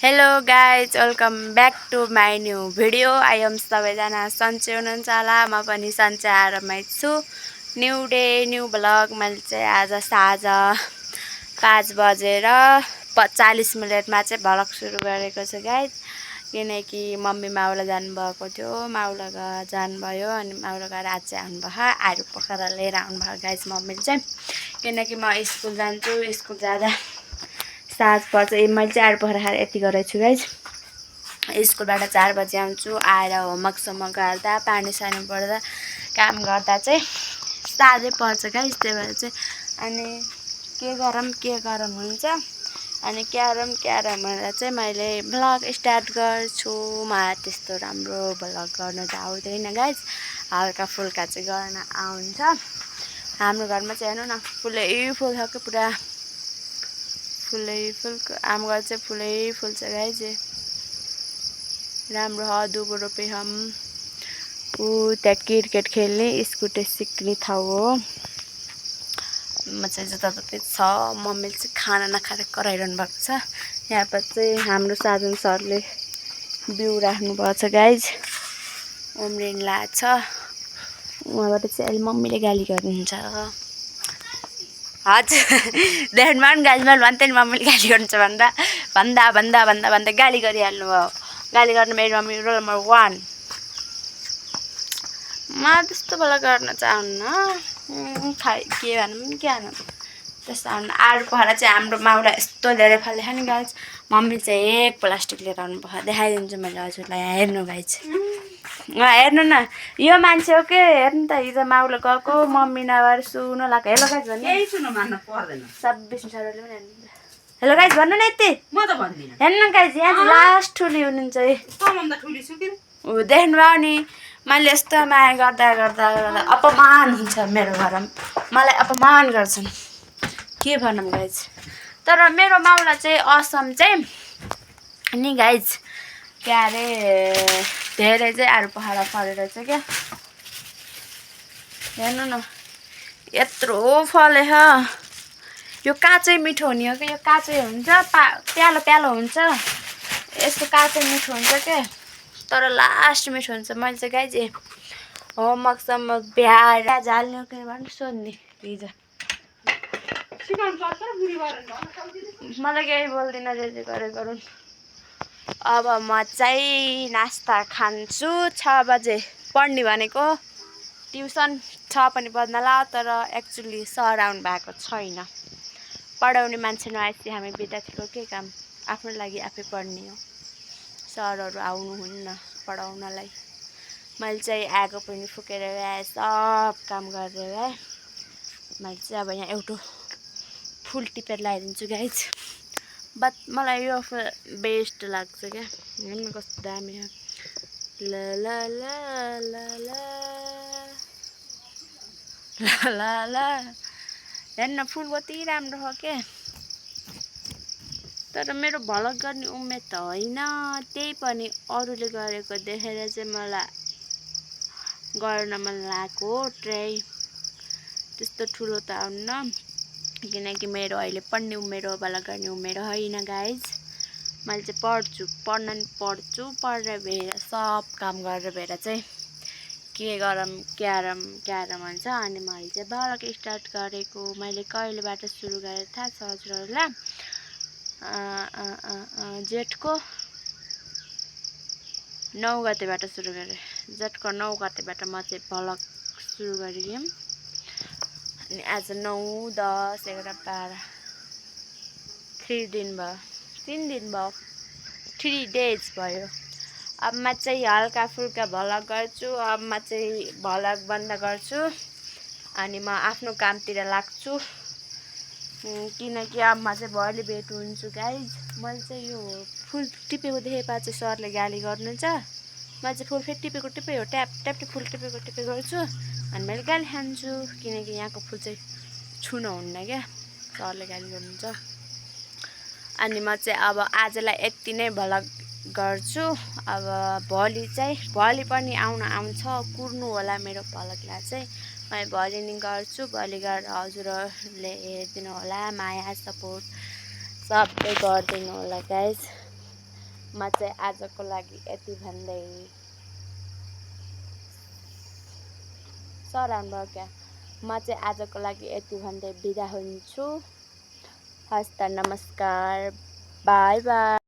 Hello guys welcome back to my new video. I am सबैजना सन्चै हुनुहुन्छ होला, म पनि सन्चै आरामै छु। New day new vlog. मैले चाहिँ आज साँझ 5 बजेर 40 मिनटमा चाहिँ भ्लग सुरु गरेको छु गाइज, किनकि मम्मी माउला जानुभएको थियो, माउला जानुभयो अनि माउला गएर आज चाहिँ आउनुभयो, आलु पकाएर लिएर आउनुभयो गाइज मम्मीले चाहिँ, किनकि म स्कुल जान्छु। स्कुल जाँदा साँझ पर्छ। मैले चाहिँ आलु पकाएर खाएर यति गरेको छु गाइज। स्कुलबाट 4 बजी आउँछु, आएर होमवर्कसम्म गर्दा पानी सानी पर्दा काम गर्दा चाहिँ साँझै पर्छ गाइज। त्यही भएर चाहिँ अनि के गरम हुन्छ अनि क्यारम भनेर चाहिँ मैले भ्लग स्टार्ट गर्छु। मलाई त्यस्तो राम्रो भ्लग गर्न त आउँदैन गाइज, हल्का फुल्का चाहिँ गर्न आउँछ। हाम्रो घरमा चाहिँ हेर्नु न फुलै फुल छ कि पुरा फुलै फुल। हाम्रो घर चाहिँ फुलै फुल्छ गाइज, राम्रो ह। दुबो रोपे हम ऊ त्यहाँ क्रिकेट खेल्ने स्कुटी सिक्ने ठाउँ हो। म चाहिँ जताततै छ। मम्मीले चाहिँ खाना नखाएर कराइरहनु भएको छ। यहाँ पर चाहिँ हाम्रो साधन सरले बिउ राख्नुभएको छ गाइज, उम्रिन लागेको छ। उहाँबाट चाहिँ अहिले मम्मीले गाली गर्नुहुन्छ। हजुर देख्नुमा पनि गाली मैले भन्थेँ नि मम्मीले गाली गर्नुहुन्छ भन्दा गाली गरिहाल्नु भयो। गाली गर्नु मेरो मम्मी रोल नम्बर 1। म त्यस्तो बेला गर्न चाहन्न, के भनौँ के भनौँ त्यस्तो आउनु। आलु पखाला चाहिँ हाम्रो माउला यस्तो धेरै फाल्दै खाने गाइज। मम्मी चाहिँ 1 प्लास्टिक लिएर आउनु भयो, देखाइदिन्छु मैले हजुरलाई। यहाँ हेर्नु गाइज, हेर्नु न यो मान्छे हो के। हेर्नु त हिजो माउले गएको मम्मी नभएर सुन लगाएको। हेलो गाइज भन्नु, केही सुन मान्न पर्दैन। 26 सरले पनि हेर्नु। हेलो गाइज भन्नु न यति। म त भन्दिनँ। हेर्नु गाइज यहाँ चाहिँ लास्ट ठुली हुनुहुन्छ है। तँभन्दा ठुली छु कि। देख्नुभयो नि मैले यस्तो माया गर्दा अपमान हुन्छ मेरो घरमा, मलाई अपमान गर्छन्। के भनौँ गाइज। तर मेरो माउला चाहिँ असम चाहिँ नि गाइज के अरे धेरै चाहिँ आलु पखाला फलेर चाहिँ क्या। हेर्नु न यत्रो फलेछ। यो काँचै मिठो हुने हो कि, यो काँचै हुन्छ प्यालो हुन्छ, यस्तो काँचै मिठो हुन्छ के, तर लास्ट मिठो हुन्छ। मैले चाहिँ गाइज होमवर्कसम्म बिहार हाल्ने कि भनेर सोध्ने हिजो। मलाई केही बोल्दिनँ, जे गरे गरून्। अब म चाहिँ नास्ता खान्छु। 6 बजे पढ्ने भनेको ट्युसन 6 पनि बज्नला, तर एक्चुअली सर आउनु भएको छैन। पढाउने मान्छे नआएपछि हामी विद्यार्थीको के काम, आफ्नो लागि आफै पढ्ने हो। सरहरू आउनुहुन्न पढाउनलाई। मैले चाहिँ आगो पनि फुकेर आएँ, सब काम गरेर आएँ। मैले चाहिँ अब यहाँ एउटा फुल टिपेर लगाइदिन्छु गाइज। मलाई यो बेस्ट लाग्छ क्या। हेर्नु कस्तो दामी हो। ल ल ल ल ल ल ल हेर्नु फुल कति राम्रो हो के। तर मेरो भ्लग गर्ने उमेर त होइन, त्यही पनि अरूले गरेको देखेर चाहिँ मलाई गर्न मन लागेको ट्राई। त्यस्तो ठुलो त आउन्न, किनकि मेरो अहिले पढ्ने उमेर हो, भ्लग गर्ने उमेर होइन गाइज। मैले चाहिँ पढ्छु, पढेर भएर सब काम गरेर भएर चाहिँ के गरौँ क्यारम भन्छ। अनि मैले चाहिँ भ्लग स्टार्ट गरेको। मैले कहिलेबाट सुरु गरेर थाहा छ हजुरहरूलाई? जेठको 9 गतेबाट सुरु गरेँ। जेठको 9 गतेबाट म चाहिँ भ्लग सुरु गरेँ। अनि आज 9, 10, 11, 12 3 दिन भयो 3 डेज भयो। अब म चाहिँ हल्का फुल्का भ्लग गर्छु। अब म चाहिँ भ्लग बन्द गर्छु अनि म आफ्नो कामतिर लाग्छु, किनकि अब म चाहिँ भोलि भेट हुन्छु गाइज। मैले चाहिँ यो फुल टिपेको देखेपछि सरले गाली गर्नुहुन्छ। म चाहिँ फुल फेरि टिपेको हो, ट्याप फुल टिपेको गर्छु अनि मैले गाली खान्छु, किनकि यहाँको फुल चाहिँ छुन हुन्न क्या, सरले गाली गर्नुहुन्छ। अनि म चाहिँ अब आजलाई यति नै भ्लग गर्छु। अब भोलि पनि आउँछ, कुर्नु होला मेरो भ्लगलाई चाहिँ। म भोलि नै गर्छु, भोलि गरेर हजुरहरूले हेरिदिनु होला, माया सपोर्ट सबै गरिदिनु होला गाइज। म चाहिँ आजको लागि यति भन्दै सराउन्ड भयो क्या म चाहिँ आजको लागि यति भन्दै बिदा हुन्छु हस्त नमस्कार बाई बाई